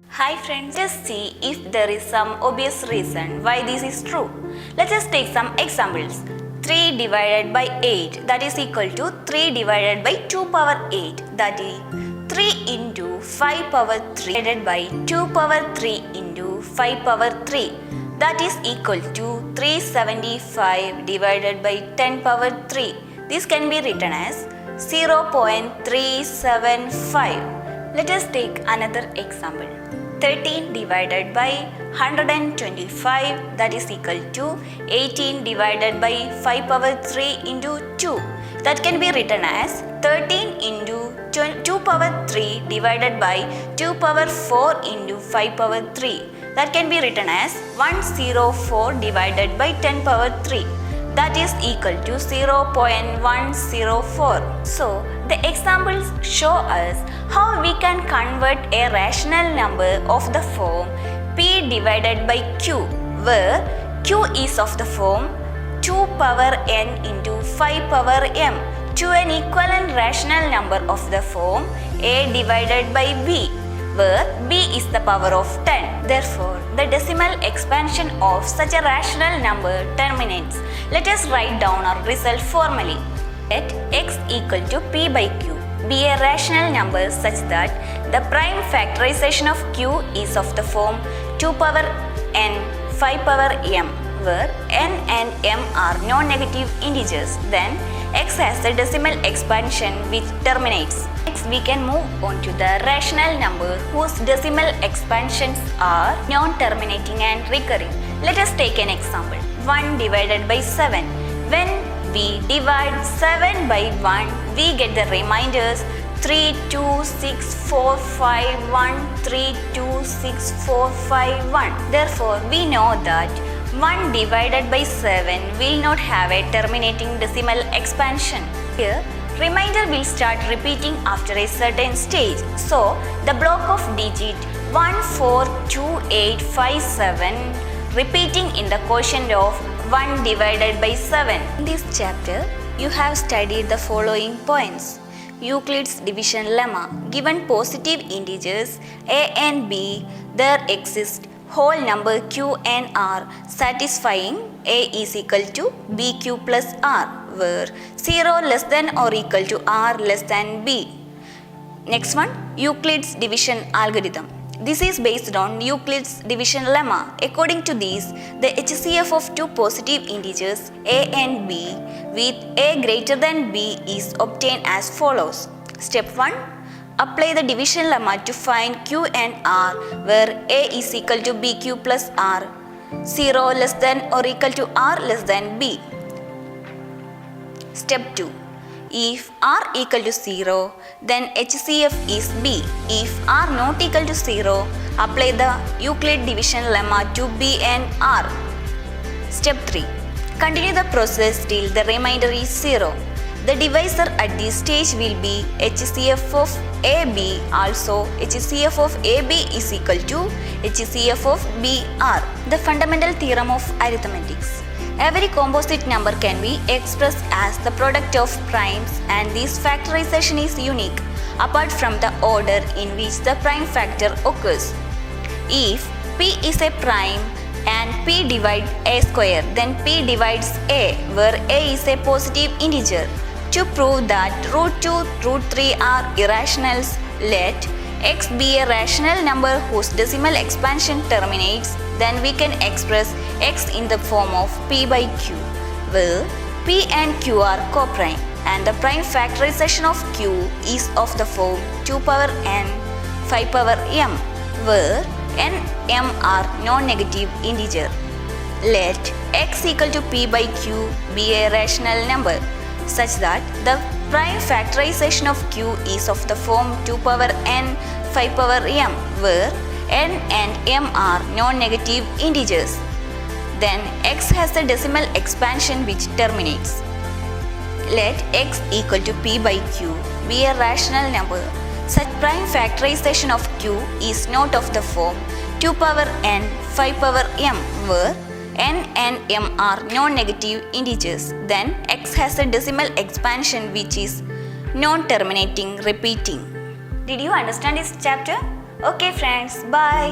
Hi friends, let's see if there is some obvious reason why this is true. Let us take some examples. 3 divided by 8, that is equal to 3 divided by 2 power 8, that is 3 into 5 power 3 divided by 2 power 3 into 5 power 3, that is equal to 375 divided by 10 power 3. This can be written as 0.375. Let us take another example. 13 divided by 125, that is equal to 18 divided by 5 power 3 into 2. That can be written as 13 into 2 power 3 divided by 2 power 4 into 5 power 3. That can be written as 104 divided by 10 power 3. That is equal to 0.104. So, the examples show us how we can convert a rational number of the form p divided by q, where q is of the form 2 power n into 5 power m, to an equivalent rational number of the form a divided by b, where b is the power of 10. Therefore, the decimal expansion of such a rational number terminates. Let us write down our result formally. Let x equal to p by q be a rational number such that the prime factorization of q is of the form 2 power n 5 power m, where n and m are non-negative integers. Then x has the decimal expansion which terminates. Next, we can move on to the rational number whose decimal expansions are non-terminating and recurring. Let us take an example. 1 divided by 7. When we divide 7 by 1, we get the remainders 3, 2, 6, 4, 5, 1, 3, 2, 6, 4, 5, 1. Therefore, we know that 1 divided by 7 will not have a terminating decimal expansion. Here, remainder will start repeating after a certain stage. So, the block of digit 1, 4, 2, 8, 5, 7 repeating in the quotient of 1 divided by 7. In this chapter, you have studied the following points. Euclid's division lemma. Given positive integers a and b, there exist whole number q and r satisfying a is equal to bq plus r, where 0 less than or equal to r less than b. Next one, Euclid's division algorithm. This is based on Euclid's division lemma. According to this, the HCF of two positive integers a and b with a greater than b is obtained as follows. Step 1. Apply the division lemma to find q and r, where a is equal to bq plus r, 0 less than or equal to r less than b. Step 2. If r equal to 0, then HCF is b. If r not equal to 0, apply the Euclid division lemma to b and r. Step 3. Continue the process till the remainder is 0. The divisor at this stage will be HCF of AB. Also, HCF of AB is equal to HCF of BR. The fundamental theorem of arithmetics. Every composite number can be expressed as the product of primes, and this factorization is unique apart from the order in which the prime factor occurs. If p is a prime and p divides a square, then p divides a, where a is a positive integer. To prove that root 2, root 3 are irrationals, let x be a rational number whose decimal expansion terminates. Then we can express x in the form of p by q, where p and q are coprime, and the prime factorization of q is of the form 2 power n 5 power m, where n m are non-negative integer. Let x equal to p by q be a rational number such that the prime factorization of q is of the form 2 power n 5 power m, where n and m are non-negative integers. Then x has the decimal expansion which terminates. Let x equal to p by q be a rational number. Such prime factorization of q is not of the form 2 power n 5 power m, where n and m are non-negative integers. Then x has a decimal expansion which is non-terminating, repeating. Did you understand this chapter? Okay friends, bye.